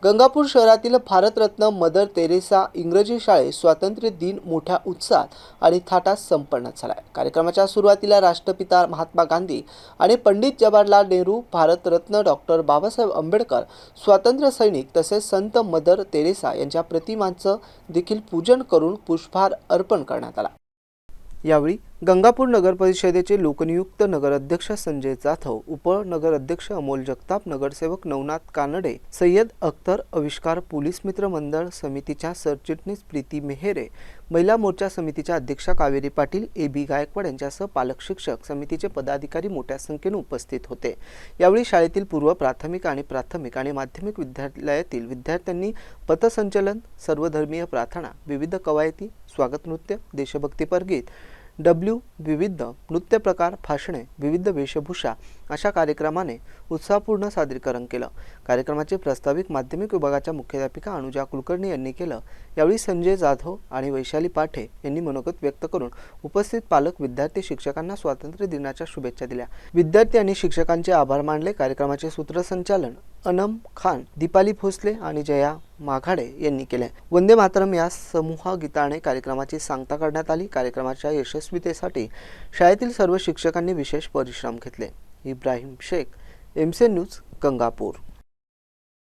गंगापूर शहरातील Bharat Ratna mother Theresa इंग्रजी शाळेत स्वातंत्र्य दिन मोठ्या उत्साहात आणि थाटात संपन्न झाला। कार्यक्रमाच्या सुरुवातीला राष्ट्रपिता महात्मा गांधी आणि पंडित जवाहरलाल नेहरू, भारतरत्न डॉक्टर बाबासाहेब आंबेडकर, स्वातंत्र्य सैनिक तसेच संत मदर तेरेसा यांच्या प्रतिमांचं देखील पूजन करून पुष्पहार अर्पण करण्यात आला। यावेळी गंगापूर नगर परिषदेचे लोकनियुक्त नगराध्यक्ष संजय जाधव, उपनगराध्यक्ष अमोल जगताप, नगरसेवक नवनाथ कानडे, सय्यद अख्तर, आविष्कार पोलीस मित्र मंडळ समितीच्या सरचिटणीस प्रीती मेहरे, महिला मोर्चा समितीच्या अध्यक्षा कावेरी पाटील, ए.बी. गायकवाड यांच्यासह पालक शिक्षक समितीचे पदाधिकारी मोठ्या संख्येने उपस्थित होते। यावेळी शाळेतील पूर्व प्राथमिक आणि माध्यमिक विद्यालयातील विद्यार्थ्यांनी पथसंचलन, सर्वधर्मीय प्रार्थना, विविध कवायती, स्वागत नृत्य, देशभक्तीपर गीत, विविध नृत्य प्रकार, भाषणे, विविध वेशभूषा अशा कार्यक्रमाने उत्साहपूर्ण सादरीकरण केलं। कार्यक्रमाचे प्रास्ताविक माध्यमिक विभागाच्या मुख्याध्यापिका अनुजा कुलकर्णी यांनी केलं। यावेळी संजय जाधव आणि वैशाली पाठे यांनी मनोगत व्यक्त करून उपस्थित पालक, विद्यार्थी, शिक्षकांना स्वातंत्र्य दिनाच्या शुभेच्छा दिल्या। विद्यार्थी आणि शिक्षकांचे आभार मानले। कार्यक्रमाचे सूत्रसंचालन अनम खान, दीपाली भोसले आणि जया माघाडे यांनी केले। वंदे मातरम या समूह गीताने कार्यक्रमाची सांगता करण्यात आली। कार्यक्रमाच्या यशस्वीतेसाठी शाळेतील सर्व शिक्षकांनी विशेष परिश्रम घेतले। Ibrahim Shaikh, MC news, Gangapur.